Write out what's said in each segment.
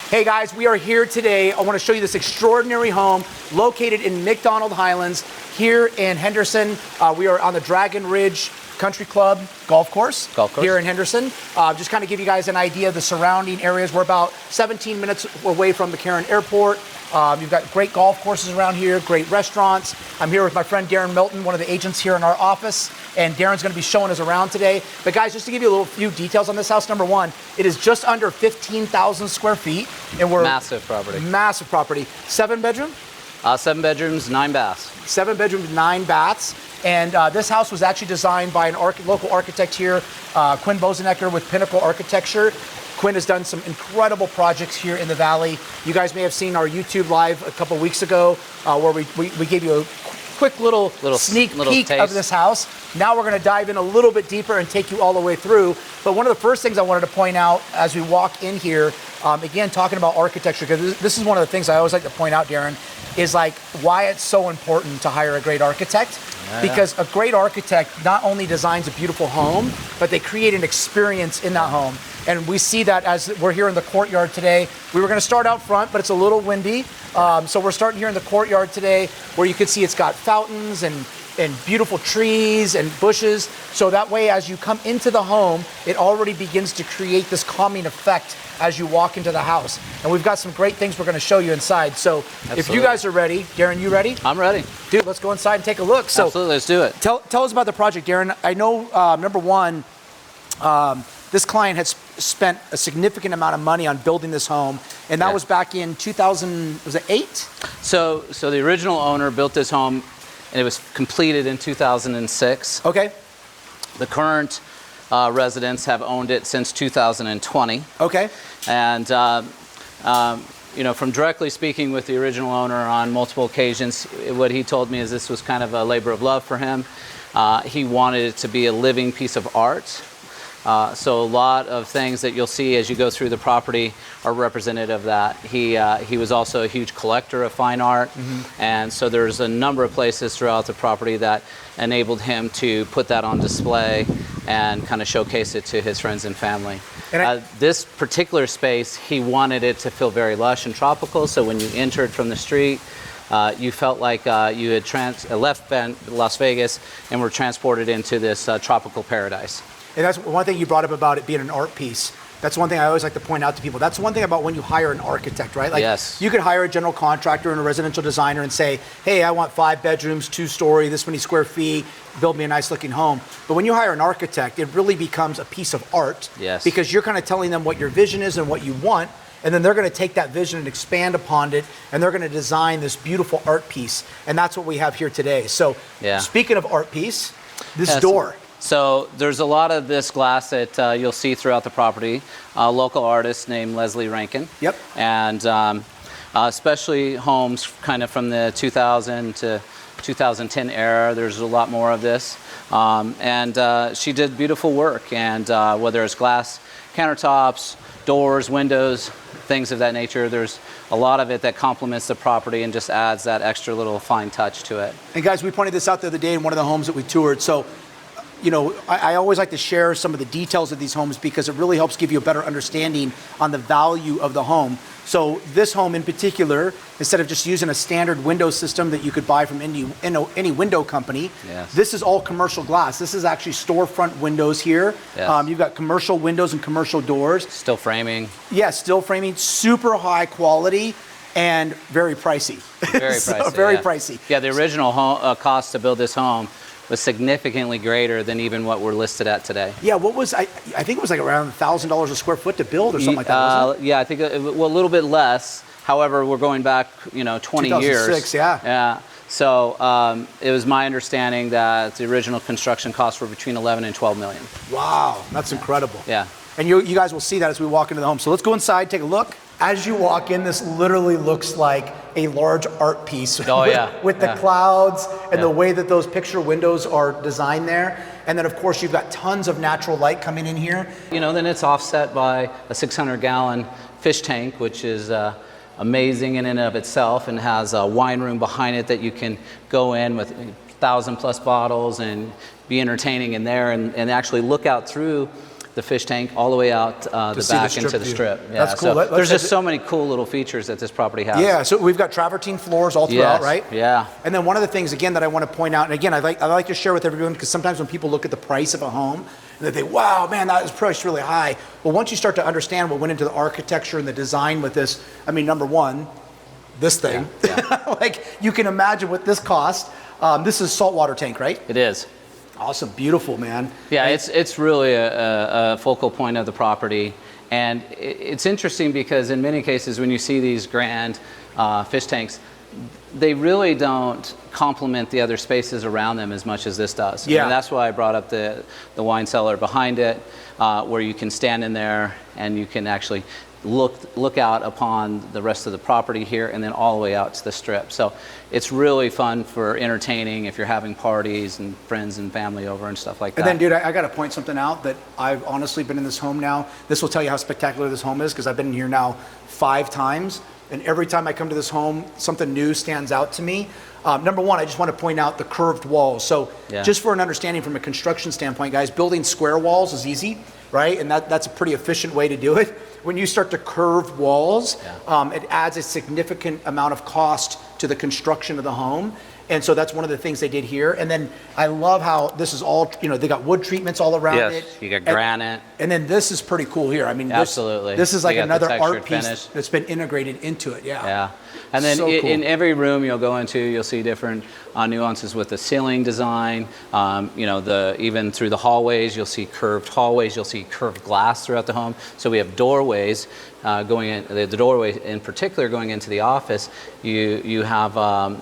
Hey guys, we are here today. I want to show you this extraordinary home located in MacDonald Highlands here in Henderson. We are on the Dragon Ridge Country Club golf course here in Henderson. Just kind of give you guys an idea of the surrounding areas. We're about 17 minutes away from McCarran Airport. You've got great golf courses around here, great restaurants. I'm here with my friend Darren Milton, one of the agents here in our office, and Darren's going to be showing us around today. But guys, just to give you a few details on this house, number one, it is just under 15,000 square feet, and we're massive property. Massive property. 7 bedroom? 7 bedrooms, 9 baths. 7 bedrooms, 9 baths. And this house was actually designed by an local architect here, Quinn Bozenecker with Pinnacle Architecture. Quinn has done some incredible projects here in the Valley. You guys may have seen our YouTube live a couple weeks ago where we gave you a quick little sneak peek taste of this house. Now we're gonna dive in a little bit deeper and take you all the way through. But one of the first things I wanted to point out as we walk in here, again, talking about architecture, because this is one of the things I always like to point out, Darren, is like why it's so important to hire a great architect. Because a great architect not only designs a beautiful home, but they create an experience in that home. And we see that as we're here in the courtyard today. We were gonna start out front, but it's a little windy. So we're starting here in the courtyard today where you can see it's got fountains and beautiful trees and bushes. So that way, as you come into the home, it already begins to create this calming effect as you walk into the house. And we've got some great things we're gonna show you inside. So If you guys are ready, Darren, you ready? I'm ready. Dude, let's go inside and take a look. So absolutely, let's do it. Tell us about the project, Darren. I know, number one, this client has spent a significant amount of money on building this home, and that was back in 2008? So the original owner built this home, and it was completed in 2006. Okay. The current residents have owned it since 2020. Okay. And you know, from directly speaking with the original owner on multiple occasions, what he told me is this was kind of a labor of love for him. He wanted it to be a living piece of art. So a lot of things that you'll see as you go through the property are representative of that. He was also a huge collector of fine art, and so there's a number of places throughout the property that enabled him to put that on display and kind of showcase it to his friends and family. And this particular space, he wanted it to feel very lush and tropical, so when you entered from the street, you felt like you had left Las Vegas and were transported into this tropical paradise. And that's one thing you brought up about it being an art piece. That's one thing I always like to point out to people. That's one thing about when you hire an architect, right? Like you could hire a general contractor and a residential designer and say, hey, I want 5 bedrooms, 2-story, this many square feet, build me a nice looking home. But when you hire an architect, it really becomes a piece of art because you're kind of telling them what your vision is and what you want. And then they're going to take that vision and expand upon it, and they're going to design this beautiful art piece. And that's what we have here today. So speaking of art piece, this door. So there's a lot of this glass that you'll see throughout the property. A local artist named Leslie Rankin. Yep. And especially homes kind of from the 2000 to 2010 era, there's a lot more of this. And she did beautiful work, and whether it's glass countertops, doors, windows, things of that nature, there's a lot of it that complements the property and just adds that extra little fine touch to it. And guys, we pointed this out the other day in one of the homes that we toured. So, you know, I always like to share some of the details of these homes because it really helps give you a better understanding on the value of the home. So this home in particular, instead of just using a standard window system that you could buy from any window company, this is all commercial glass. This is actually storefront windows here. You've got commercial windows and commercial doors. Still framing. Yes, still framing, super high quality and very pricey. Very pricey. Very pricey. Yeah, the original cost to build this home was significantly greater than even what we're listed at today. Yeah, what was, I think it was like around $1,000 a square foot to build or something like that, wasn't it? Yeah, I think a little bit less. However, we're going back, 20 years. 2006, yeah. So it was my understanding that the original construction costs were between 11 and 12 million. Wow, that's incredible. Yeah. And you guys will see that as we walk into the home. So let's go inside, take a look. As you walk in, this literally looks like a large art piece with the clouds and the way that those picture windows are designed there. And then of course you've got tons of natural light coming in here. Then it's offset by a 600-gallon fish tank, which is amazing in and of itself, and has a wine room behind it that you can go in with 1,000+ bottles and be entertaining in there and actually look out through the fish tank all the way out the back into the strip. Yeah, that's cool. So there's just so many cool little features that this property has. Yeah, so we've got travertine floors all throughout, right? Yeah. And then one of the things, again, that I want to point out, and again, I like to share with everyone, because sometimes when people look at the price of a home, and they think, wow, man, that is priced really high. Well, once you start to understand what went into the architecture and the design with this, I mean, number one, this thing, like you can imagine what this cost. This is a saltwater tank, right? It is. Awesome, beautiful, man. Yeah, it's really a focal point of the property. And it's interesting because in many cases when you see these grand fish tanks, they really don't complement the other spaces around them as much as this does. Yeah. And that's why I brought up the wine cellar behind it, where you can stand in there and you can actually look out upon the rest of the property here and then all the way out to the strip. So it's really fun for entertaining if you're having parties and friends and family over and stuff like that. And then, dude, I got to point something out that I've honestly been in this home now. This will tell you how spectacular this home is, because I've been here now 5 times. And every time I come to this home, something new stands out to me. Number one, I just want to point out the curved walls. So just for an understanding from a construction standpoint, guys, building square walls is easy, right? And that's a pretty efficient way to do it. When you start to curve walls, it adds a significant amount of cost to the construction of the home. And so that's one of the things they did here. And then I love how this is all, they got wood treatments all around it. You got granite. And then this is pretty cool here. I mean, absolutely. This is like another art piece finish that's been integrated into it. Yeah. And then so cool. in every room you'll go into, you'll see different nuances with the ceiling design. Even through the hallways, you'll see curved hallways. You'll see curved glass throughout the home. So we have doorways going in. The doorway in particular going into the office, you have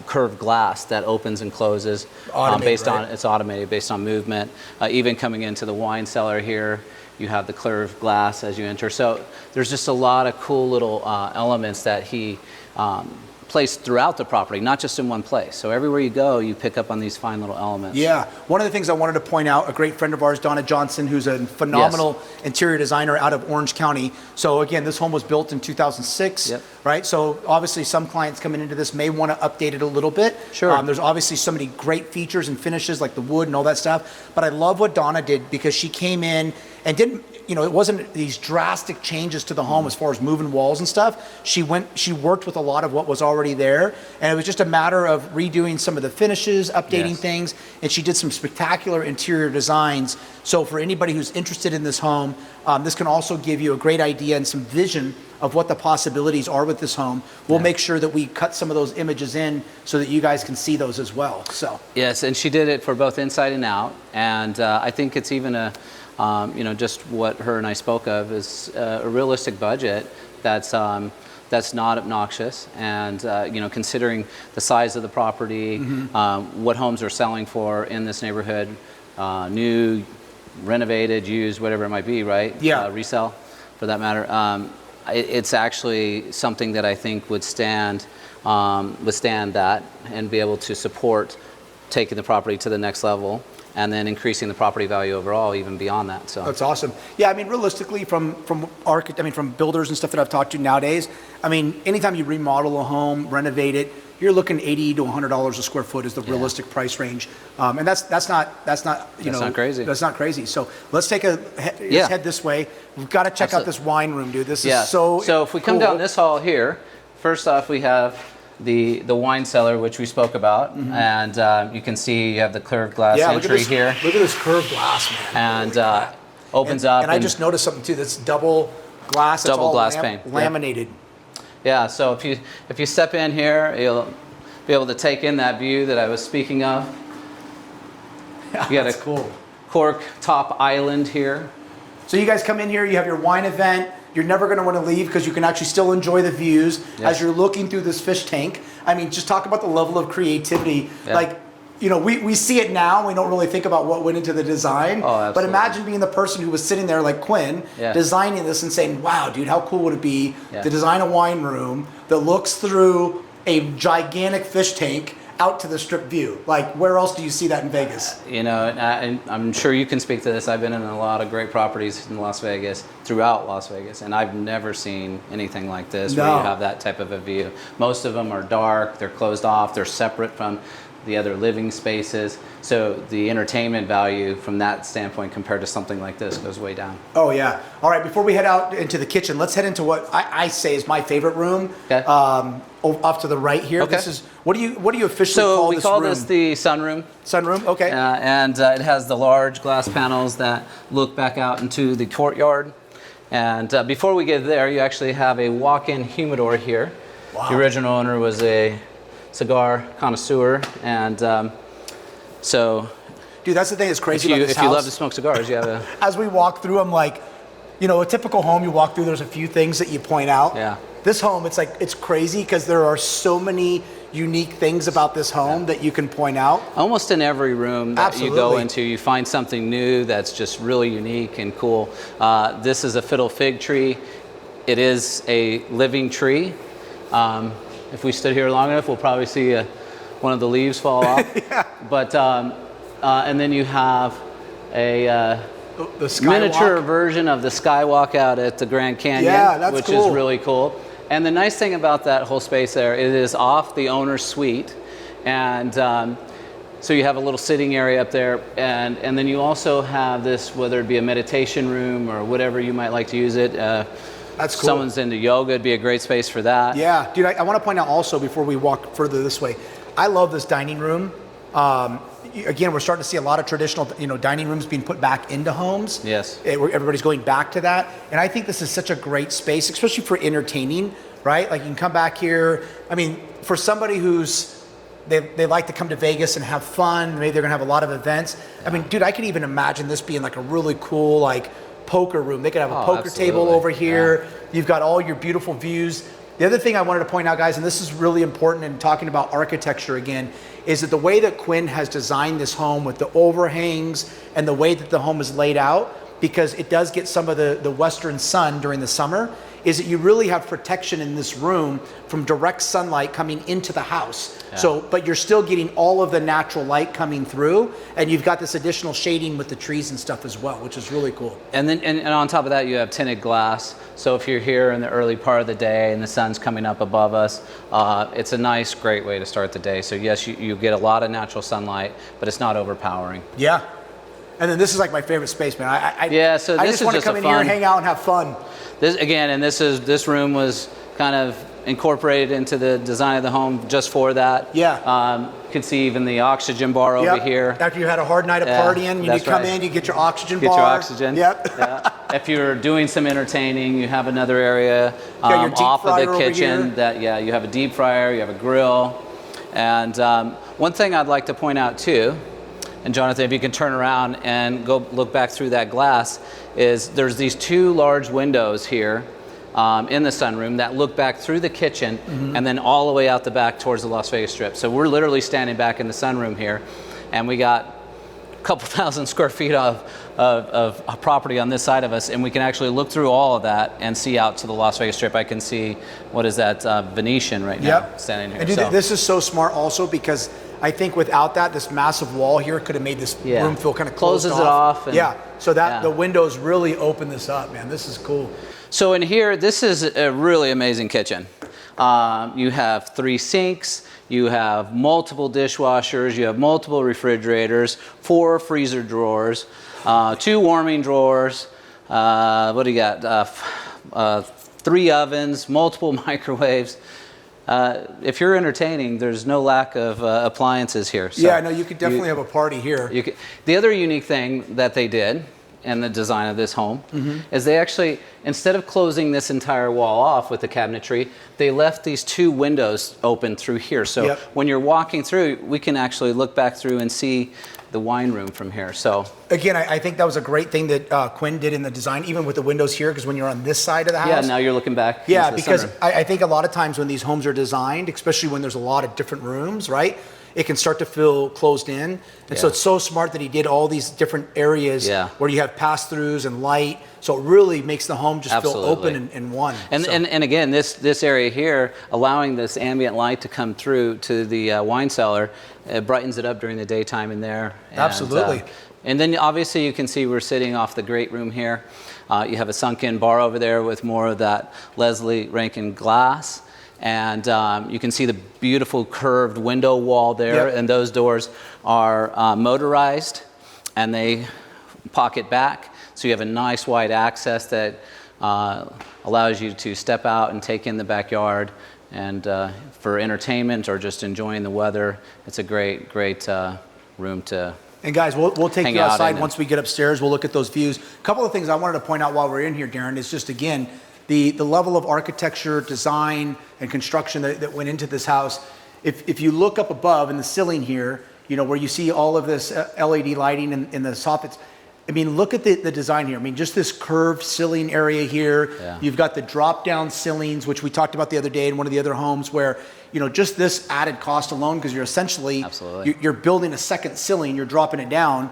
curved glass that opens and closes it's automated based on movement. Even coming into the wine cellar here, you have the curved glass as you enter. So there's just a lot of cool little elements that he placed throughout the property, not just in one place. So everywhere you go, you pick up on these fine little elements. Yeah. One of the things I wanted to point out, a great friend of ours, Donna Johnson, who's a phenomenal interior designer out of Orange County. So again, this home was built in 2006, right? So obviously some clients coming into this may want to update it a little bit. Sure. There's obviously so many great features and finishes like the wood and all that stuff. But I love what Donna did, because she came in and didn't, it wasn't these drastic changes to the home as far as moving walls and stuff. She worked with a lot of what was already there, and it was just a matter of redoing some of the finishes, updating things, and she did some spectacular interior designs. So for anybody who's interested in this home, this can also give you a great idea and some vision of what the possibilities are with this home. We'll make sure that we cut some of those images in so that you guys can see those as well. So yes, and she did it for both inside and out, and I think it's even just what her and I spoke of is a realistic budget that's not obnoxious, and considering the size of the property, what homes are selling for in this neighborhood, new, renovated, used, whatever it might be, right? Resale, for that matter. It's actually something that I think would withstand that and be able to support taking the property to the next level, and then increasing the property value overall, even beyond that. So that's awesome. Yeah, I mean, realistically, from builders and stuff that I've talked to nowadays, I mean, anytime you remodel a home, renovate it, you're looking $80 to $100 a square foot is the realistic price range, and that's not not crazy. That's not crazy. So let's head this way. We've got to check out this wine room, dude. This is so. So if we come down this hall here, first off we have the wine cellar, which we spoke about, and you can see you have the curved glass entry here. Look at this curved glass, man. And opens up. And I just noticed something too. That's double glass. Double glass pane, laminated. Yeah. So if you step in here, you'll be able to take in that view that I was speaking of. Yeah, you got that's a cool cork top island here. So you guys come in here, you have your wine event. You're never going to want to leave because you can actually still enjoy the views as you're looking through this fish tank. I mean, just talk about the level of creativity. Like, we see it now. We don't really think about what went into the design. But imagine being the person who was sitting there like Quinn, designing this and saying, wow, dude, how cool would it be to design a wine room that looks through a gigantic fish tank out to the strip view? Like, where else do you see that in Vegas? And I'm sure you can speak to this. I've been in a lot of great properties in Las Vegas, throughout Las Vegas, and I've never seen anything like this where you have that type of a view. Most of them are dark, they're closed off, they're separate from the other living spaces. So the entertainment value from that standpoint compared to something like this goes way down. Oh yeah. All right, before we head out into the kitchen, let's head into what I say is my favorite room. Okay. Off to the right here. Okay. This is, what do you officially call this room? So we call this the sunroom. Sunroom, okay. And it has the large glass panels that look back out into the courtyard. And before we get there, you actually have a walk-in humidor here. Wow. The original owner was a cigar connoisseur, and so... Dude, that's the thing that's crazy about this if house. you love to smoke cigars, you have a... As we walk through, I'm like, you know, a typical home you walk through, there's a few things that you point out. Yeah. This home, it's like, it's crazy because there are so many unique things about this home that you can point out. Almost in every room that Absolutely. you go into, you find something new that's just really unique and cool. This is a fiddle fig tree. It is a living tree. If we stood here long enough, we'll probably see one of the leaves fall off. Yeah. But and then you have a the miniature version of the skywalk out at the Grand Canyon, yeah, that's which cool. is really cool. And the nice thing about that whole space there, it is off the owner's suite, and so you have a little sitting area up there, and then you also have this, whether it be a meditation room or whatever you might like to use it. That's cool. Someone's into yoga, it'd be a great space for that. Yeah, dude, I want to point out also before we walk further this way, I love this dining room. Again, we're starting to see a lot of traditional, dining rooms being put back into homes. Yes. Everybody's going back to that. And I think this is such a great space, especially for entertaining, right? Like you can come back here. I mean, for somebody they like to come to Vegas and have fun, maybe they're gonna have a lot of events. I mean, dude, I could even imagine this being like a really cool, like poker room. They could have a poker table over here. Yeah. You've got all your beautiful views. The other thing I wanted to point out, guys, and this is really important in talking about architecture again, is that the way that Quinn has designed this home with the overhangs and the way that the home is laid out, because it does get some of the western sun during the summer, is that you really have protection in this room from direct sunlight coming into the house. Yeah. So, but you're still getting all of the natural light coming through, and you've got this additional shading with the trees and stuff as well, which is really cool. And then, and on top of that, you have tinted glass. So if you're here in the early part of the day and the sun's coming up above us, it's a nice, great way to start the day. So yes, you get a lot of natural sunlight, but it's not overpowering. Yeah. And then this is like my favorite space, man. I just want to come in here and hang out and have fun. This room was kind of incorporated into the design of the home just for that. Yeah. You can see even the oxygen bar over here. After you had a hard night of partying, you come in, you get your oxygen bar. Get your oxygen. Yep. Yeah. If you're doing some entertaining, you have another area off of the kitchen. You have a deep fryer, you have a grill. And one thing I'd like to point out too, and Jonathan, if you can turn around and go look back through that glass, is there's these two large windows here in the sunroom that look back through the kitchen and then all the way out the back towards the Las Vegas Strip. So we're literally standing back in the sunroom here, and we got a couple thousand square feet of property on this side of us, and we can actually look through all of that and see out to the Las Vegas Strip. I can see, what is that, Venetian right now standing here. And dude, this is so smart also because I think without that, this massive wall here could have made this room feel kind of closed off. Closes it off. And, so that the windows really open this up, man. This is cool. So in here, this is a really amazing kitchen. You have 3 sinks, you have multiple dishwashers, you have multiple refrigerators, 4 freezer drawers, 2 warming drawers, what do you got? 3 ovens, multiple microwaves. If you're entertaining, there's no lack of appliances here. So yeah, no, you could definitely have a party here. The other unique thing that they did in the design of this home is they actually, instead of closing this entire wall off with the cabinetry, they left these 2 windows open through here. So when you're walking through, we can actually look back through and see the wine room from here. So again, I think that was a great thing that Quinn did in the design, even with the windows here, because when you're on this side of the house. Yeah, now you're looking back. Yeah, because I think a lot of times when these homes are designed, especially when there's a lot of different rooms, right? It can start to feel closed in. And so it's so smart that he did all these different areas where you have pass-throughs and light. So it really makes the home just feel open in one. And again, this area here, allowing this ambient light to come through to the wine cellar, it brightens it up during the daytime in there. And, absolutely. And then obviously you can see we're sitting off the great room here. You have a sunk-in bar over there with more of that Leslie Rankin glass. And you can see the beautiful curved window wall there, Yep. and those doors are motorized, and they pocket back. So you have a nice wide access that allows you to step out and take in the backyard. And for entertainment or just enjoying the weather, it's a great room to. And guys, we'll take hang you out outside in once we get upstairs. We'll look at those views. A couple of things I wanted to point out while we're in here, Darren, is just, again, the level of architecture, design, and construction that went into this house. If you look up above in the ceiling here, you know, where you see all of this LED lighting in the soffits, I mean, look at the design here. I mean, just this curved ceiling area here. Yeah. You've got the drop-down ceilings, which we talked about the other day in one of the other homes, where, you know, just this added cost alone, because you're essentially, Absolutely. you're building a second ceiling, you're dropping it down.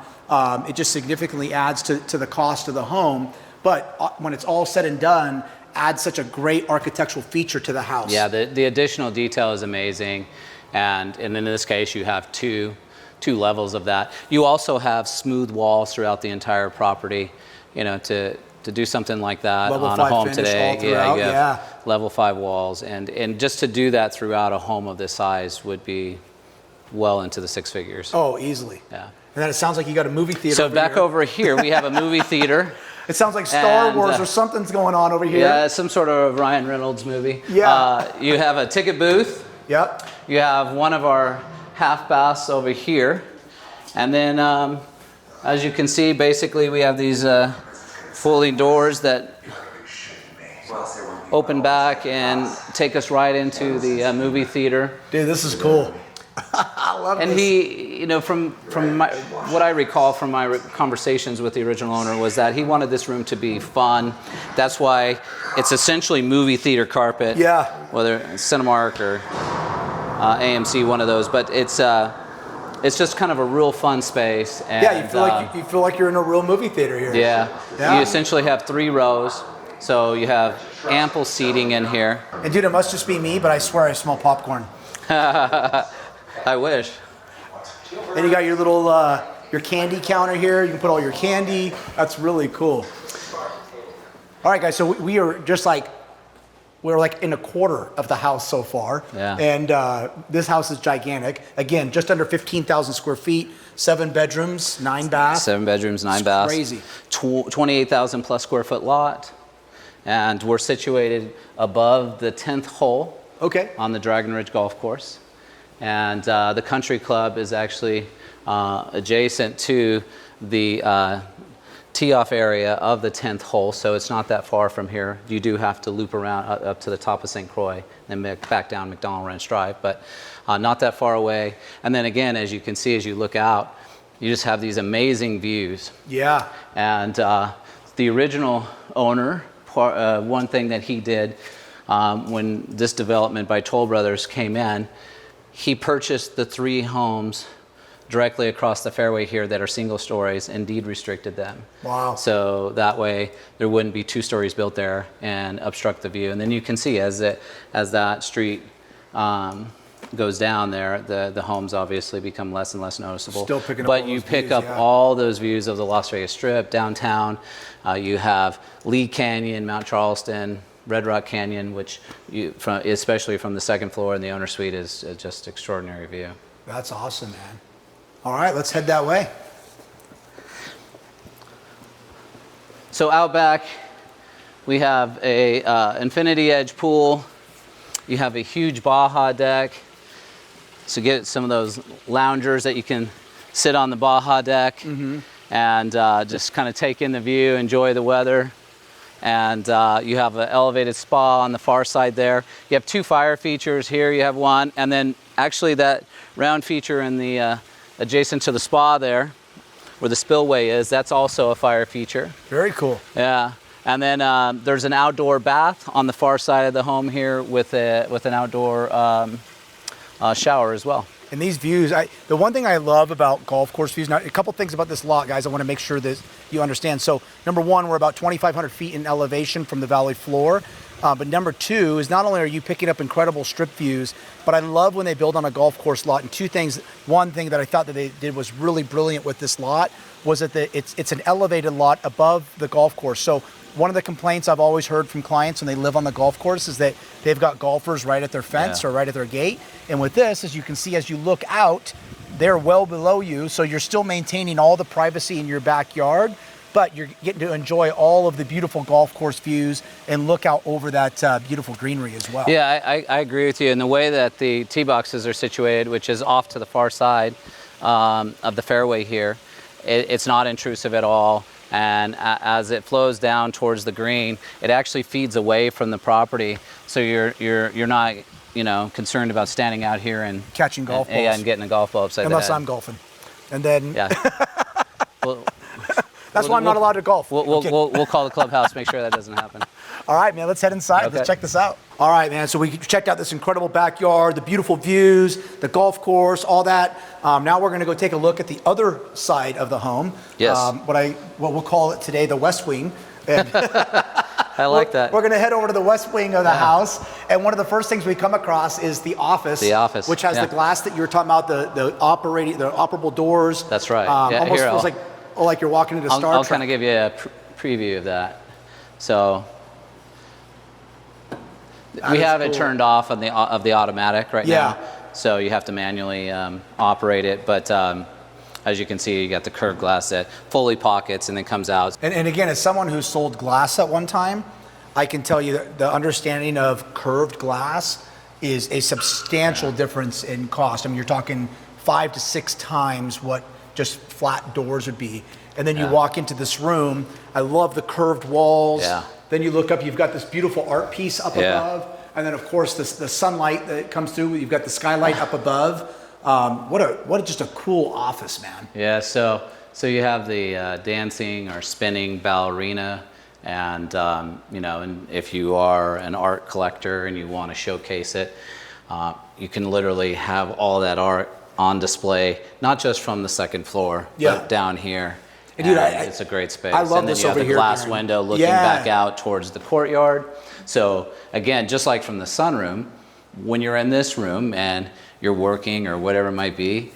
It just significantly adds to the cost of the home. But when it's all said and done, adds such a great architectural feature to the house. Yeah, the additional detail is amazing. And in this case, you have two levels of that. You also have smooth walls throughout the entire property, you know, to do something like that Level on a 5 home finish today. all throughout, you have yeah. level 5 walls, and just to do that throughout a home of this size would be well into the 6 figures. Oh, easily. Yeah. And then it sounds like you got a movie theater. So back here. over here, we have a movie theater. It sounds like Star And, Wars or something's going on over here. Yeah, some sort of Ryan Reynolds movie. Yeah. You have a ticket booth. Yep. You have one of our half baths over here. And then, as you can see, basically we have these folding doors that open back and take us right into the movie theater. Dude, this is cool. I love And this. he, you know, from what I recall from my conversations with the original owner was that he wanted this room to be fun. That's why it's essentially movie theater carpet. Yeah. Whether it's Cinemark or AMC, one of those. But it's just kind of a real fun space. And, Yeah, you feel like you're in a real movie theater here. Yeah. Yeah. You essentially have 3 rows. So you have ample seating in here. And dude, it must just be me, but I swear I smell popcorn. I wish. And you got your little your candy counter here. You can put all your candy. That's really cool. All right, guys. So we are just like we're like in a quarter of the house so far. Yeah. And this house is gigantic. Again, just under 15,000 square feet, 7 bedrooms, 9 baths. 7 bedrooms, 9 It's baths. crazy. 28,000 plus square foot lot. And we're situated above the 10th hole. Okay. On the Dragon Ridge Golf Course. And the country club is actually adjacent to the tee-off area of the 10th hole, so it's not that far from here. You do have to loop around up to the top of St. Croix and back down MacDonald Ranch Drive, but not that far away. And then again, as you can see, as you look out, you just have these amazing views. Yeah. And the original owner, one thing that he did when this development by Toll Brothers came in, he purchased the 3 homes directly across the fairway here that are single stories and deed restricted them. Wow. So that way there wouldn't be 2 stories built there and obstruct the view. And then you can see as that street goes down there, the homes obviously become less and less noticeable. Still picking up but all you those pick views, up yeah. all those views of the Las Vegas Strip, downtown. You have Lee Canyon, Mount Charleston, Red Rock Canyon, which especially from the 2nd floor in the owner suite is just extraordinary view. That's awesome, man. All right, let's head that way. So out back, we have a infinity edge pool. You have a huge Baja deck. So get some of those loungers that you can sit on the Baja deck and just kind of take in the view, enjoy the weather. And you have an elevated spa on the far side there. You have 2 fire features here. You have one, and then actually that round feature in the adjacent to the spa there, where the spillway is, that's also a fire feature. Very cool. Yeah. And then there's an outdoor bath on the far side of the home here with an outdoor shower as well. And these views, the one thing I love about golf course views, now a couple things about this lot, guys, I want to make sure that you understand. So number one, we're about 2,500 feet in elevation from the valley floor. But number 2 is not only are you picking up incredible strip views, but I love when they build on a golf course lot. And 2 things, one thing that I thought that they did was really brilliant with this lot was that it's an elevated lot above the golf course. So one of the complaints I've always heard from clients when they live on the golf course is that they've got golfers right at their fence or right at their gate. And with this, as you can see, as you look out, they're well below you. So you're still maintaining all the privacy in your backyard, but you're getting to enjoy all of the beautiful golf course views and look out over that beautiful greenery as well. Yeah, I agree with you. And the way that the tee boxes are situated, which is off to the far side of the fairway here, it's not intrusive at all. And as it flows down towards the green, it actually feeds away from the property. So you're not, you know, concerned about standing out here and catching golf balls. Yeah, and getting a golf ball upside the head. Unless I'm golfing. And then well, that's why I'm not allowed to golf. We'll call the clubhouse, make sure that doesn't happen. All right, man, let's head inside. Okay. Let's check this out. All right, man, so we checked out this incredible backyard, the beautiful views, the golf course, all that. Now we're gonna go take a look at the other side of the home. Yes. What we'll call it today, the West Wing. And I like that. We're gonna head over to the West Wing of the house, and one of the first things we come across is the office. The office, which has the glass that you were talking about, the operable doors. That's right. Almost feels like you're walking into Star Trek. I'll kind of give you a preview of that. So we have it turned off on the automatic right now. So you have to manually operate it, but as you can see, you got the curved glass that fully pockets and then comes out. And again, as someone who sold glass at one time, I can tell you that the understanding of curved glass is a substantial difference in cost. I mean, you're talking 5 to 6 times what just flat doors would be. And then you walk into this room. I love the curved walls. Then you look up, you've got this beautiful art piece up above. And then of course the sunlight that comes through, you've got the skylight up above. What just a cool office, man. Yeah, so you have the dancing or spinning ballerina, and you know, and if you are an art collector and you want to showcase it, you can literally have all that art on display, not just from the second floor, but down here. And dude, it's a great space. I love this over here. And then you have the glass window looking back out towards the courtyard. So again, just like from the sunroom, when you're in this room and you're working or whatever it might be,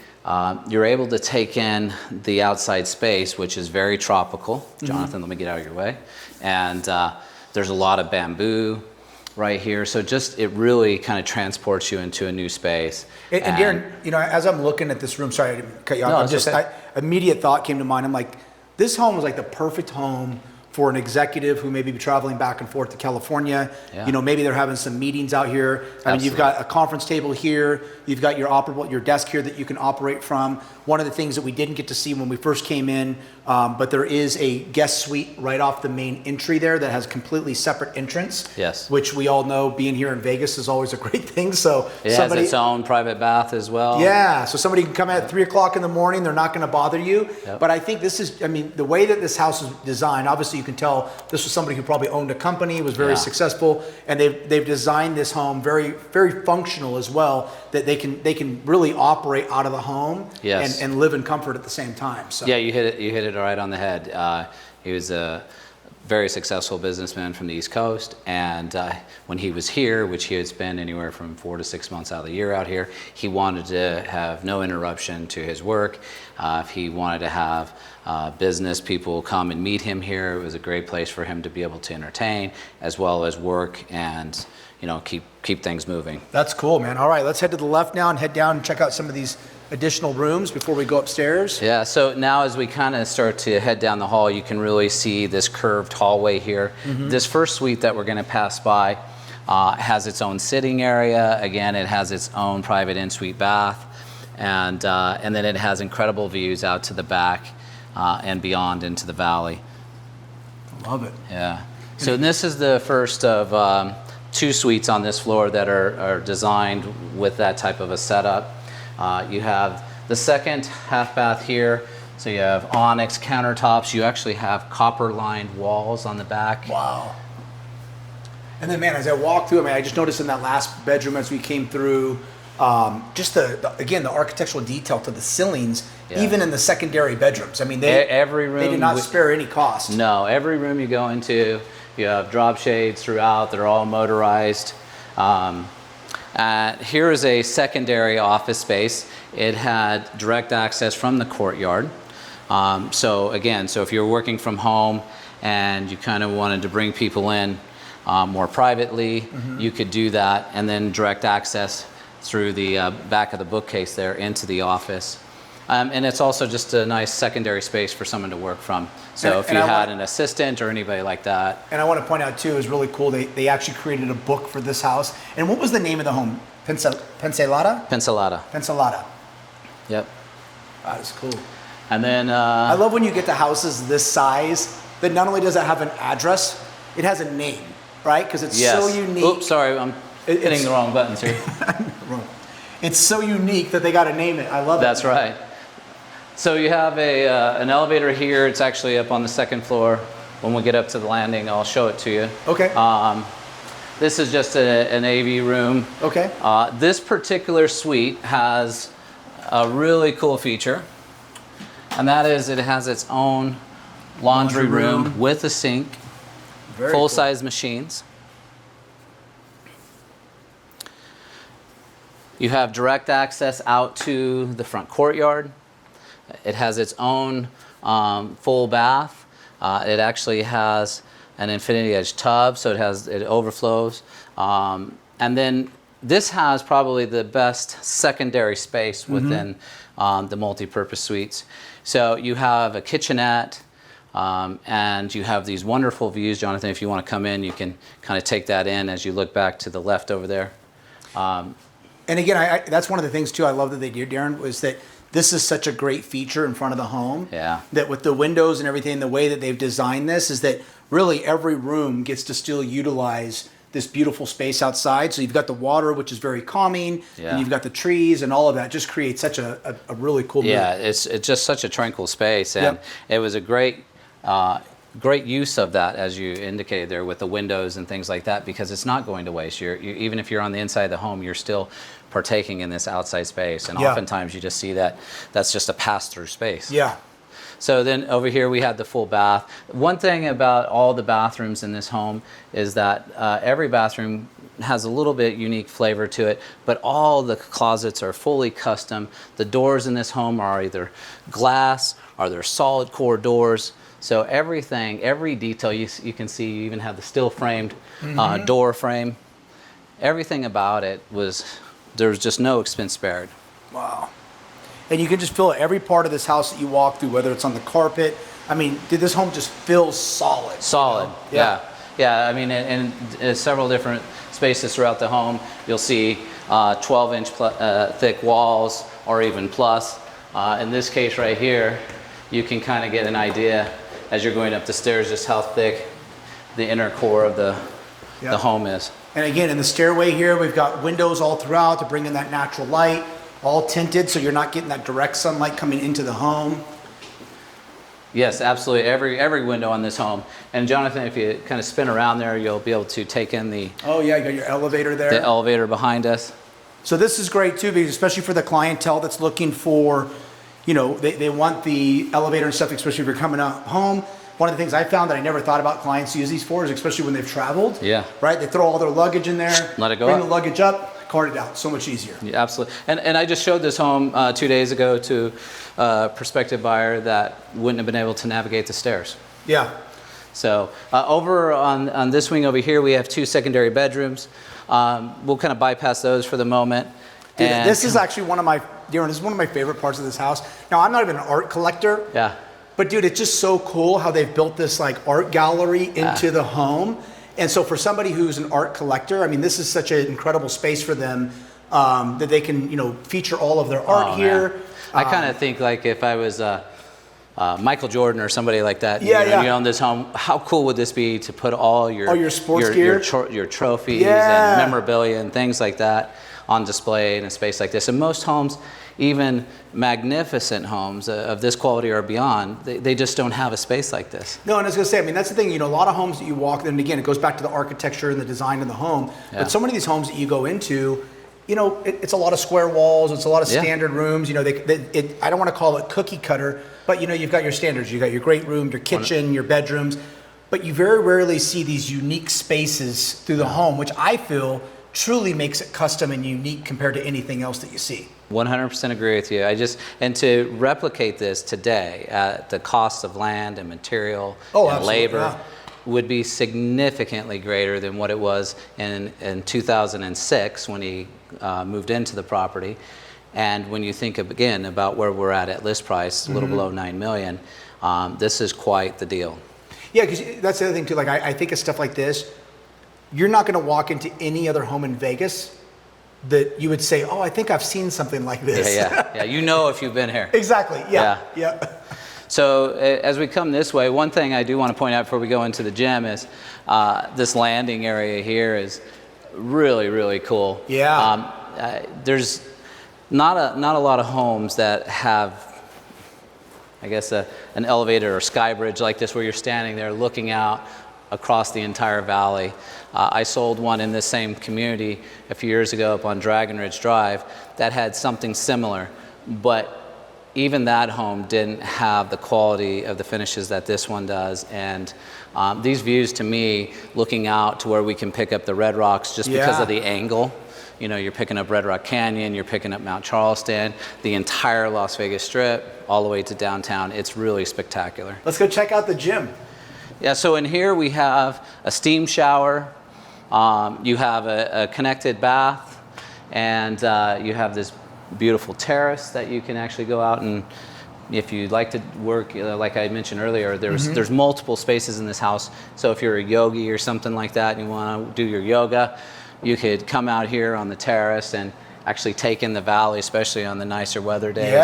you're able to take in the outside space, which is very tropical. Jonathan, let me get out of your way. And there's a lot of bamboo right here. So just, it really kind of transports you into a new space. And Darren, you know, as I'm looking at this room, sorry I didn't cut you off. Immediate thought came to mind. I'm like, this home was like the perfect home for an executive who may be traveling back and forth to California. You know, maybe they're having some meetings out here. I mean, you've got a conference table here. You've got your desk here that you can operate from. One of the things that we didn't get to see when we first came in, but there is a guest suite right off the main entry there that has completely separate entrance. Yes. Which we all know, being here in Vegas is always a great thing. So it has its own private bath as well. Yeah, so somebody can come at 3 o'clock in the morning. They're not going to bother you. But I think this is, I mean, the way that this house is designed, obviously you can tell this was somebody who probably owned a company, was very successful, and they've designed this home very, very functional as well, that they can really operate out of the home and live in comfort at the same time. So yeah, you hit it right on the head. He was a very successful businessman from the East Coast, and when he was here, which he had spent anywhere from 4 to 6 months out of the year out here, he wanted to have no interruption to his work. If he wanted to have business people come and meet him here, it was a great place for him to be able to entertain as well as work and, you know, keep things moving. That's cool, man. All right, let's head to the left now and head down and check out some of these additional rooms before we go upstairs. Yeah, so now as we kind of start to head down the hall, you can really see this curved hallway here. This first suite that we're going to pass by has its own sitting area. Again, it has its own private in-suite bath, and then it has incredible views out to the back and beyond into the valley. I love it. Yeah. So this is the first of 2 suites on this floor that are designed with that type of a setup. You have the second half bath here. So you have onyx countertops. You actually have copper lined walls on the back. Wow. And then, man, as I walk through, I just noticed in that last bedroom as we came through, just the architectural detail to the ceilings, even in the secondary bedrooms. I mean, every room, they did not spare any cost. No, every room you go into, you have drop shades throughout. They're all motorized. Here is a secondary office space. It had direct access from the courtyard. So if you're working from home and you kind of wanted to bring people in more privately, you could do that, and then direct access through the back of the bookcase there into the office. And it's also just a nice secondary space for someone to work from. So if you had an assistant or anybody like that. And I want to point out too, it was really cool, they actually created a book for this house. And what was the name of the home? Pensalata? Pensalata. Pensalata. Yep. That is cool. And then I love when you get to houses this size that not only does it have an address, it has a name, right? Because it's so unique. Oops, sorry, I'm hitting the wrong buttons here. It's so unique that they got to name it. I love it. That's right. So you have an elevator here. It's actually up on the second floor. When we get up to the landing, I'll show it to you. Okay. This is just an AV room. Okay. This particular suite has a really cool feature, and that is it has its own laundry room with a sink, full-size machines. You have direct access out to the front courtyard. It has its own full bath. It actually has an infinity edge tub, so it overflows. And then this has probably the best secondary space within the multi-purpose suites. So you have a kitchenette, and you have these wonderful views. Jonathan, if you want to come in, you can kind of take that in as you look back to the left over there. And again, that's one of the things too I love that they did, Darren, was that this is such a great feature in front of the home. Yeah. That with the windows and everything, the way that they've designed this is that really every room gets to still utilize this beautiful space outside. So you've got the water, which is very calming, and you've got the trees and all of that. Just creates such a really cool mood. Yeah, it's just such a tranquil space, and it was a great use of that, as you indicated there, with the windows and things like that, because it's not going to waste. Even if you're on the inside of the home, you're still partaking in this outside space, and oftentimes you just see that's just a pass-through space. Yeah. So then over here we had the full bath. One thing about all the bathrooms in this home is that every bathroom has a little bit unique flavor to it, but all the closets are fully custom. The doors in this home are either glass or they're solid core doors. So everything, every detail you can see, you even have the steel framed door frame. Everything about it there was just no expense spared. Wow. And you can just feel every part of this house that you walk through, whether it's on the carpet. I mean, dude, this home just feels solid. Solid, you know? Yeah. I mean, in several different spaces throughout the home, you'll see 12-inch thick walls or even plus. In this case right here, you can kind of get an idea as you're going up the stairs just how thick the inner core of the home is. And again, in the stairway here, we've got windows all throughout to bring in that natural light, all tinted, so you're not getting that direct sunlight coming into the home. Yes, absolutely. Every window on this home. And Jonathan, if you kind of spin around there, you'll be able to take in the... Oh yeah, you got your elevator there. The elevator behind us. So this is great too, because especially for the clientele that's looking for, you know, they want the elevator and stuff, especially if you're coming up home. One of the things I found that I never thought about clients use these for is especially when they've traveled. Yeah. Right? They throw all their luggage in there. Let it go bring up. the luggage up, cart it out. So much easier. Yeah, absolutely. And I just showed this home 2 days ago to a prospective buyer that wouldn't have been able to navigate the stairs. Yeah. So over on this wing over here, we have 2 secondary bedrooms. We'll kind of bypass those for the moment. Dude, this is actually Darren, this is one of my favorite parts of this house. Now, I'm not even an art collector. Yeah. But dude, it's just so cool how they've built this like art gallery into the home. And so for somebody who's an art collector, I mean, this is such an incredible space for them that they can, you know, feature all of their art here. Man. I kind of think like if I was Michael Jordan or somebody like that, you own this home, how cool would this be to put all your sports gear, your trophies and memorabilia and things like that on display in a space like this. And most homes, even magnificent homes of this quality or beyond, they just don't have a space like this. No, and I was going to say, I mean, that's the thing, you know, a lot of homes that you walk in, and again, it goes back to the architecture and the design of the home, but so many of these homes that you go into, you know, it's a lot of square walls, it's a lot of standard rooms, you know, I don't want to call it cookie cutter, but you know, you've got your standards, you've got your great room, your kitchen, your bedrooms, but you very rarely see these unique spaces through the home, which I feel truly makes it custom and unique compared to anything else that you see. 100% agree with you. And to replicate this today at the cost of land and material and labor would be significantly greater than what it was in 2006 when he moved into the property. And when you think again about where we're at list price, a little below $9 million, this is quite the deal. Yeah, because that's the other thing too. Like I think of stuff like this, you're not going to walk into any other home in Vegas that you would say, oh, I think I've seen something like this. Yeah. You know if you've been here. Exactly. Yeah. So as we come this way, one thing I do want to point out before we go into the gym is this landing area here is really, really cool. Yeah. There's not a lot of homes that have, I guess, an elevator or sky bridge like this where you're standing there looking out across the entire valley. I sold one in this same community a few years ago up on Dragon Ridge Drive that had something similar, but even that home didn't have the quality of the finishes that this one does. And these views, to me, looking out to where we can pick up the Red Rocks just because of the angle. You know, you're picking up Red Rock Canyon, you're picking up Mount Charleston, the entire Las Vegas Strip, all the way to downtown. It's really spectacular. Let's go check out the gym. Yeah, so in here we have a steam shower, you have a connected bath, and you have this beautiful terrace that you can actually go out and, if you'd like to work, like I mentioned earlier, there's multiple spaces in this house. So if you're a yogi or something like that and you want to do your yoga, you could come out here on the terrace and actually take in the valley, especially on the nicer weather days,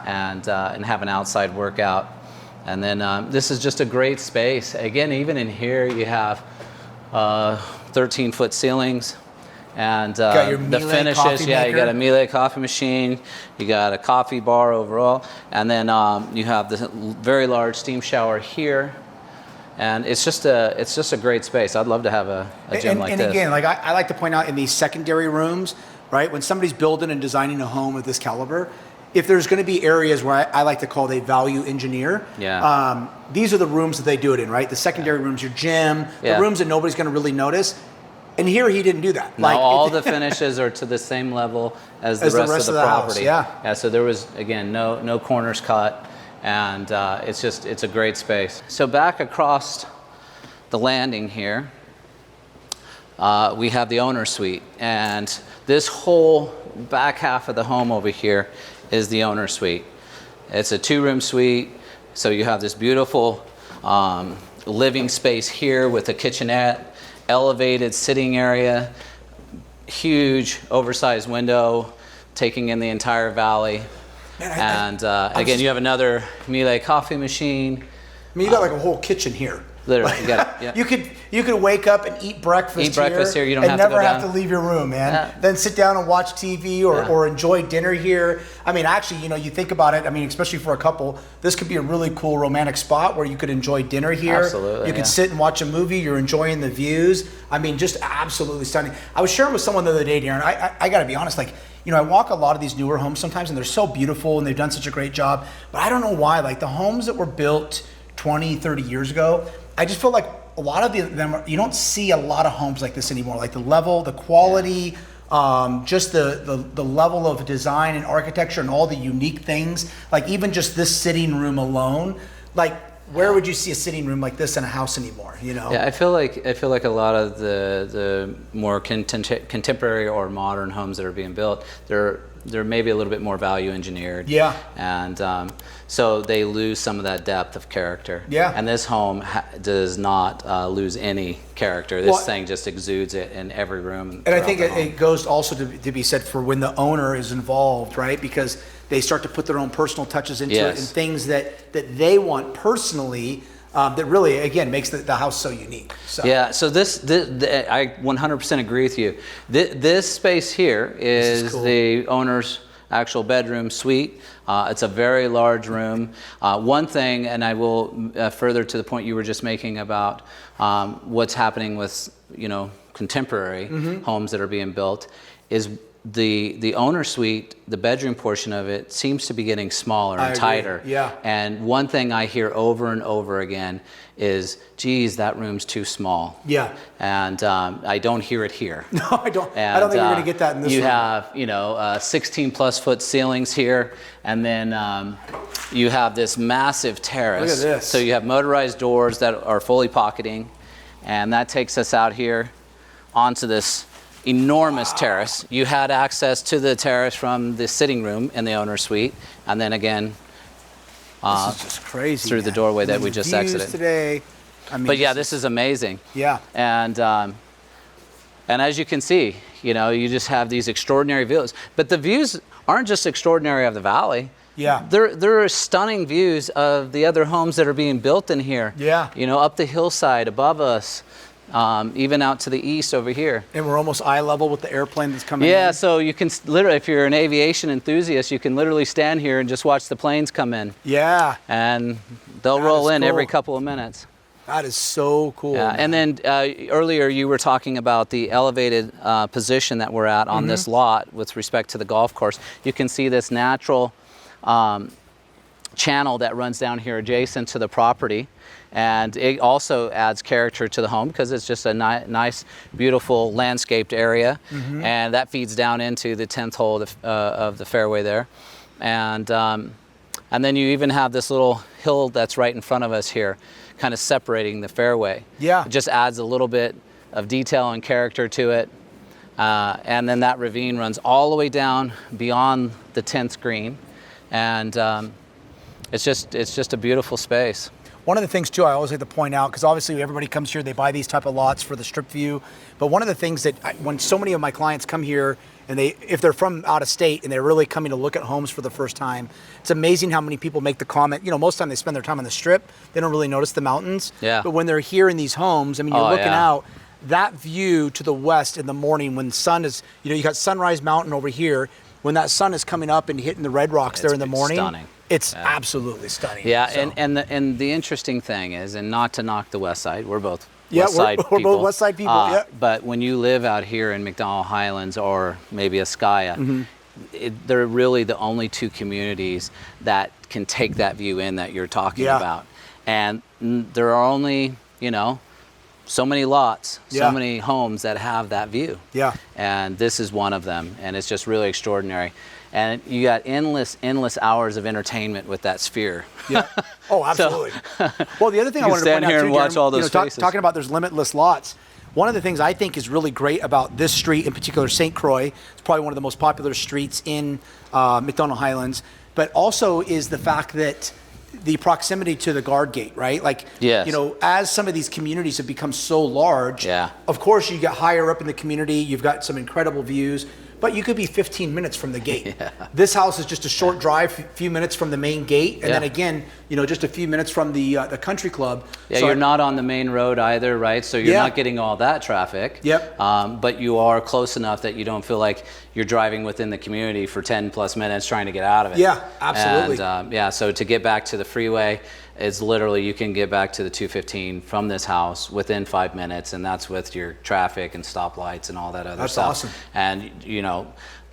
and have an outside workout. And then this is just a great space. Again, even in here, you have 13-foot ceilings. And the finishes, you got a Miele coffee machine, you got a coffee bar overall, and then you have the very large steam shower here. And it's just a great space. I'd love to have a gym like this. And again, like I like to point out in these secondary rooms, right? When somebody's building and designing a home of this caliber, if there's going to be areas where I like to call they value engineer, these are the rooms that they do it in, right? The secondary rooms, your gym, the rooms that nobody's going to really notice. And here he didn't do that. No, all the finishes are to the same level as the rest of the property. House, so there was, again, no corners cut, and it's a great space. So back across the landing here, we have the owner's suite, and this whole back half of the home over here is the owner's suite. It's a 2-room suite, so you have this beautiful living space here with a kitchenette, elevated sitting area, huge oversized window taking in the entire valley. And again, you have another Miele coffee machine. I mean, you got like a whole kitchen here. Literally, you got it. Yeah. You could wake up and eat breakfast here. You don't and have to go never down. have to leave your room, man. Then sit down and watch TV or enjoy dinner here. I mean, actually, you think about it. I mean, especially for a couple, this could be a really cool romantic spot where you could enjoy dinner here. Absolutely, you could sit and watch a movie. You're enjoying the views. I mean, just absolutely stunning. I was sharing with someone the other day, Darren. I got to be honest, like. I walk a lot of these newer homes sometimes, and they're so beautiful, and they've done such a great job. But I don't know why. Like the homes that were built 20, 30 years ago, I just feel like a lot of them, you don't see a lot of homes like this anymore. Like the level, the quality, just the level of design and architecture and all the unique things. Like even just this sitting room alone, like where would you see a sitting room like this in a house anymore? Yeah, I feel like a lot of the more contemporary or modern homes that are being built, they're maybe a little bit more value engineered. Yeah. And so they lose some of that depth of character. Yeah. And this home does not lose any character. This thing just exudes it in every room. And I think it goes also to be said for when the owner is involved, right? Because they start to put their own personal touches into it and things that they want personally that really, again, makes the house so unique. So. Yeah, so this I 100% agree with you. This space here is cool. The owner's actual bedroom suite. It's a very large room. One thing, and I will further to the point you were just making about what's happening with contemporary homes that are being built, is the owner suite, the bedroom portion of it, seems to be getting smaller and tighter. Yeah. And one thing I hear over and over again is, geez, that room's too small. Yeah. And I don't hear it here. No, I don't. And, I don't think you're going to get that in this you room. have, 16+ foot ceilings here, and then you have this massive terrace. Look at this. So you have motorized doors that are fully pocketing, and that takes us out here onto this enormous terrace. You had access to the terrace from the sitting room in the owner's suite, and then again this is just crazy, through the doorway that we just exited today. I mean, but yeah, this is amazing. Yeah. And as you can see, you just have these extraordinary views. But the views aren't just extraordinary of the valley. Yeah. There are stunning views of the other homes that are being built in here. Yeah. Up the hillside above us. Even out to the east over here. And we're almost eye level with the airplane that's coming in. Yeah, so you can literally, if you're an aviation enthusiast, you can literally stand here and just watch the planes come in. Yeah. And they'll roll in every couple of minutes. That is so cool. Yeah, and then earlier you were talking about the elevated position that we're at on this lot with respect to the golf course. You can see this natural channel that runs down here adjacent to the property. And it also adds character to the home because it's just a nice, beautiful landscaped area. And that feeds down into the 10th hole of the fairway there. And then you even have this little hill that's right in front of us here, kind of separating the fairway. Yeah. It just adds a little bit of detail and character to it. And then that ravine runs all the way down beyond the 10th green. And it's just a beautiful space. One of the things too, I always like to point out, because obviously everybody comes here, they buy these type of lots for the strip view. But one of the things that when so many of my clients come here, and if they're from out of state and they're really coming to look at homes for the first time, it's amazing how many people make the comment. Most of the time they spend their time on the strip, they don't really notice the mountains. Yeah. But when they're here in these homes, I mean, you're looking out, that view to the west in the morning when the sun is, you got Sunrise Mountain over here. When that sun is coming up and hitting the red rocks there in the morning, stunning. It's absolutely stunning. Yeah, so. and the interesting thing is, and not to knock the West Side, we're both West Side people. We're both West Side people. Yeah. But when you live out here in MacDonald Highlands or maybe Ascaya, they're really the only two communities that can take that view in that you're talking about. And there are only, so many lots, so many homes that have that view. Yeah. And this is one of them, and it's just really extraordinary. And you got endless hours of entertainment with that sphere. Yeah. Oh, absolutely. Well, the other thing I wanted to point out here too, and watch Darren, all those spaces. talking about there's limitless lots. One of the things I think is really great about this street, in particular, St. Croix, it's probably one of the most popular streets in MacDonald Highlands, but also is the fact that the proximity to the guard gate, right? Like, as some of these communities have become so large, of course you get higher up in the community, you've got some incredible views, but you could be 15 minutes from the gate. This house is just a short drive, few minutes from the main gate, and then again, just a few minutes from the country club. Yeah, so you're not on the main road either, right? So you're not getting all that traffic. Yep. But you are close enough that you don't feel like you're driving within the community for 10 plus minutes trying to get out of it. Yeah, absolutely. And so to get back to the freeway, it's literally, you can get back to the 215 from this house within 5 minutes, and that's with your traffic and stoplights and all that other stuff. That's awesome. And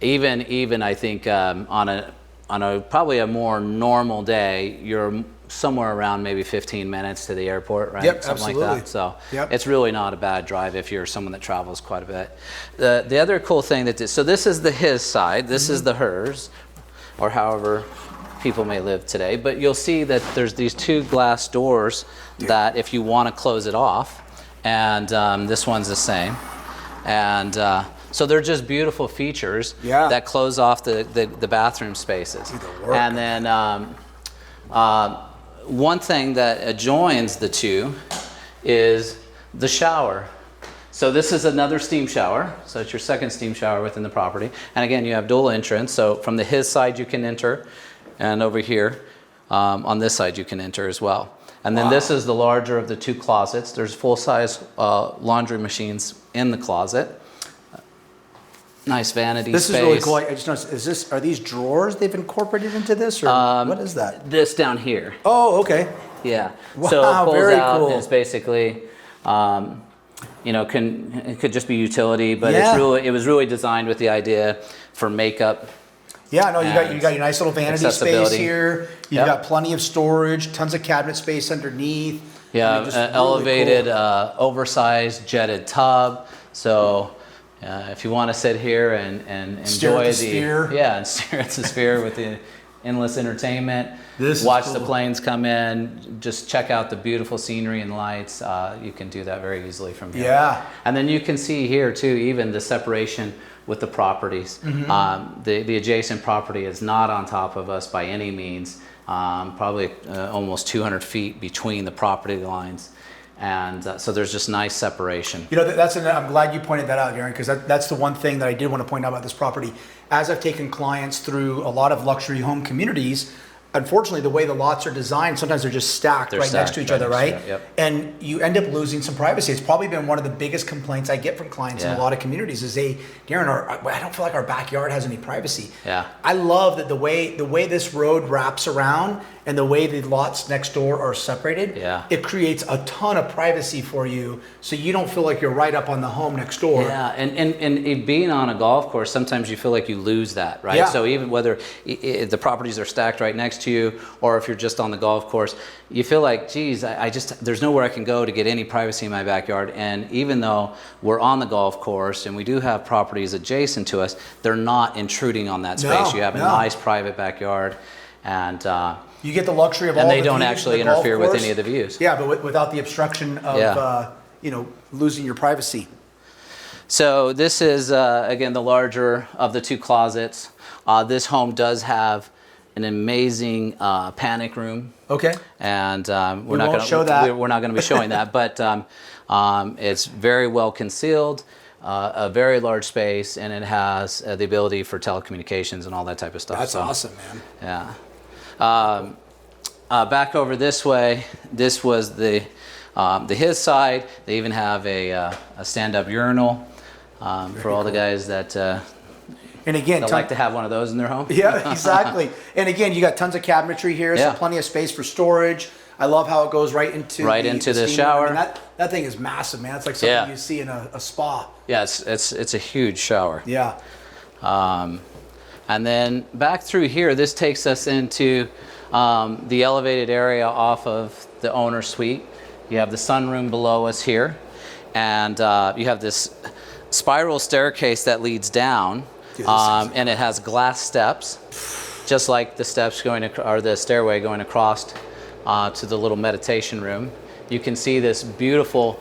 even I think on a probably a more normal day, you're somewhere around maybe 15 minutes to the airport, right? Yep, Something absolutely. like that. So it's really not a bad drive if you're someone that travels quite a bit. The other cool thing so this is the his side, this is the hers, or however people may live today, but you'll see that there's these two glass doors that if you want to close it off, and this one's the same, and so they're just beautiful features that close off the bathroom spaces. And then one thing that adjoins the two is the shower. So this is another steam shower. So it's your second steam shower within the property. And again, you have dual entrance. So from the his side you can enter, and over here on this side you can enter as well. And then this is the larger of the two closets. There's full-size laundry machines in the closet. Nice vanity space. This is really cool. I just noticed, are these drawers they've incorporated into this, or what is that? This down here. Oh, okay. Yeah. Wow, so it pulls very out, cool. and it's basically it could just be utility, but Yeah. it was really designed with the idea for makeup. Yeah, no, you got your nice little vanity space accessibility. here. You've got plenty of storage, tons of cabinet space underneath. Yeah, I mean, just really elevated, cool. oversized jetted tub. So if you want to sit here and Stare enjoy at the sphere. yeah, and stare at the sphere with the endless entertainment, This is watch cool. the planes come in, just check out the beautiful scenery and lights. You can do that very easily from here. Yeah. And then you can see here too, even the separation with the properties. The adjacent property is not on top of us by any means. Probably almost 200 feet between the property lines. And so there's just nice separation. You know, I'm glad you pointed that out, Darren, because that's the one thing that I did want to point out about this property. As I've taken clients through a lot of luxury home communities, unfortunately, the way the lots are designed, sometimes they're just stacked They're right next stacked to each right other, next to right? it, yep. And you end up losing some privacy. It's probably been one of the biggest complaints I get from clients in a Yeah. lot of communities is Darren, I don't feel like our backyard has any privacy. Yeah. I love that the way this road wraps around and the way the lots next door are separated, Yeah. it creates a ton of privacy for you, so you don't feel like you're right up on the home next door. Yeah, and it being on a golf course, sometimes you feel like you lose that, right? Yeah. So even whether the properties are stacked right next to you, or if you're just on the golf course, you feel like, geez, I just, there's nowhere I can go to get any privacy in my backyard. And even though we're on the golf course and we do have properties adjacent to us, they're not intruding on that space. No, You have a no. nice private backyard, and You get the luxury of all and the they don't views actually of the golf interfere with course. any of the views. Yeah, but without the obstruction of Yeah. losing your privacy. So this is, again, the larger of the two closets. This home does have an amazing panic room. Okay. And we're won't not show that. We're not going to be showing that, but it's very well concealed, a very large space, and it has the ability for telecommunications and all that type of stuff. That's So, awesome, man. Yeah. Back over this way, this was the his side. They even have a stand-up urinal for all the guys that And again, like to have one of those in their home. yeah, exactly. And again, you got tons of cabinetry here, Yeah. so plenty of space for storage. I love how it goes right into the steam shower. room. I mean, that thing is massive, man. It's like something Yeah. you see in a spa. Yeah, it's a huge shower. Yeah. And then back through here, this takes us into the elevated area off of the owner's suite. You have the sunroom below us here, and you have this spiral staircase that leads down, and it has glass steps, just like the steps or the stairway going across to the little meditation room. You can see this beautiful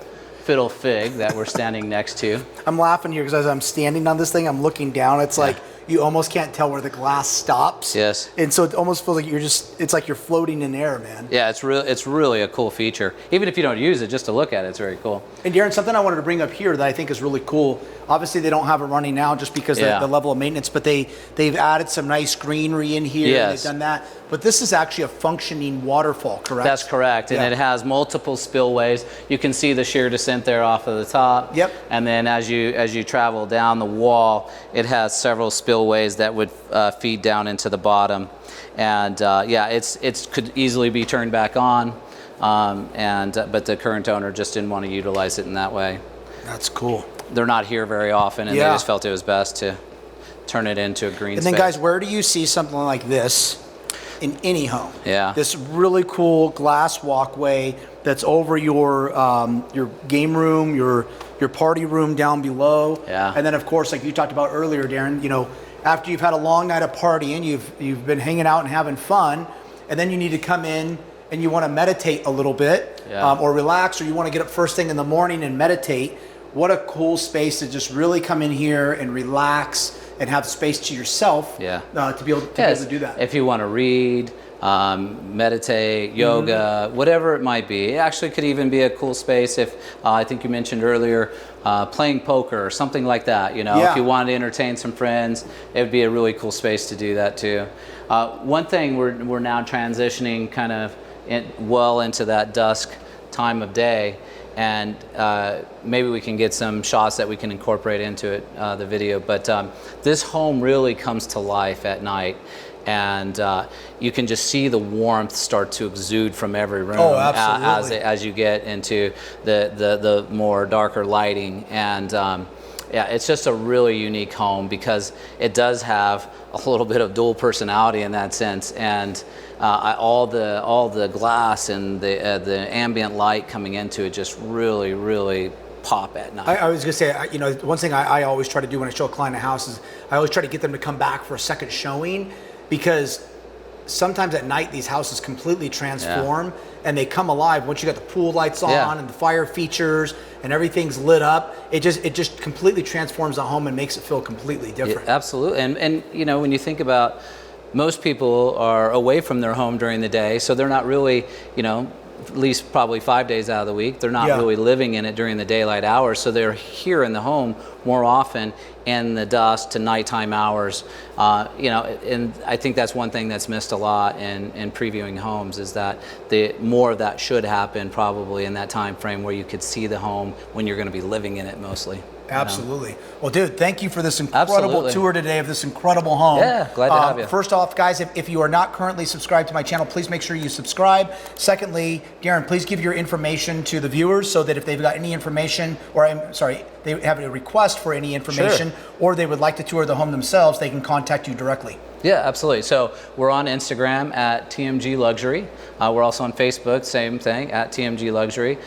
fiddle fig that we're standing next to. I'm laughing here because as I'm standing on this thing, I'm looking down. It's like you almost can't tell where the glass stops. Yes. And so it almost feels like it's like you're floating in air, man. Yeah, it's really a cool feature. Even if you don't use it, just to look at it, it's very cool. And Darren, something I wanted to bring up here that I think is really cool. Obviously, they don't have it running now just because of the level of maintenance, but they've added some nice greenery in here. Yes. And they've done that. But this is actually a functioning waterfall, correct? That's correct, and Yeah. it has multiple spillways. You can see the sheer descent there off of the top. Yep. And then as you travel down the wall, it has several spillways that would feed down into the bottom. And it could easily be turned back on, but the current owner just didn't want to utilize it in that way. That's cool. They're not here very often, and they just felt it was best to turn it into a green And space. then, guys, where do you see something like this in any home? Yeah. This really cool glass walkway that's over your game room, your party room down below. Yeah. And then, of course, like you talked about earlier, Darren, after you've had a long night of partying, you've been hanging out and having fun, and then you need to come in and you want to meditate a little bit, or relax, or you want to get up first thing in the morning and meditate. What a cool space to just really come in here and relax and have space to yourself to be able to do that. If you want to read, meditate, yoga, whatever it might be. It actually could even be a cool space if, I think you mentioned earlier, playing poker or something like that. If you wanted to entertain some friends, it would be a really cool space to do that too. One thing we're now transitioning kind of well into that dusk time of day and maybe we can get some shots that we can incorporate into it, the video. But this home really comes to life at night, and you can just see the warmth start to exude from every room as you get into the more darker lighting. And yeah, it's just a really unique home because it does have a little bit of dual personality in that sense, and all the glass and the ambient light coming into it just really pop at night. I was gonna say, you know, one thing I always try to do when I show a client a house is I always try to get them to come back for a second showing, because sometimes at night these houses completely transform and they come alive once you got the pool lights on and the fire features and everything's lit up. It just completely transforms the home and makes it feel completely different. Yeah, absolutely. And you know, when you think about, most people are away from their home during the day, so they're not really, you know, at least probably 5 days out of the week, they're not really living in it during the daylight hours, so they're here in the home more often in the dusk to nighttime hours. You know, and I think that's one thing that's missed a lot in previewing homes, is that more of that should happen probably in that time frame where you could see the home when you're going to be living in it mostly. Absolutely. You know? Well, dude, thank you for this incredible tour today of this incredible home. Yeah, glad to have you. First off, guys, if you are not currently subscribed to my channel, please make sure you subscribe. Secondly, Darren, please give your information to the viewers so that if they've got any information, or I'm sorry, they have a request for any information, or they would like to tour the home themselves, they can contact you directly. Yeah, absolutely. So we're on Instagram at TMG Luxury. We're also on Facebook, same thing, at TMG Luxury.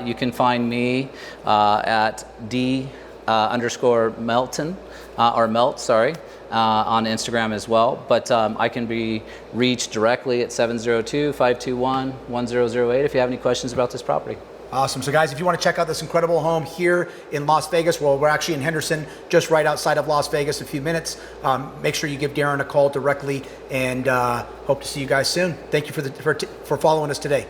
You can find me at D_Melton, or Melt, sorry, on Instagram as well. But I can be reached directly at 702-521-1008 if you have any questions about this property. Awesome. So guys, if you want to check out this incredible home here in Las Vegas, well, we're actually in Henderson, just right outside of Las Vegas, a few minutes. Make sure you give Darren a call directly, and hope to see you guys soon. Thank you for following us today.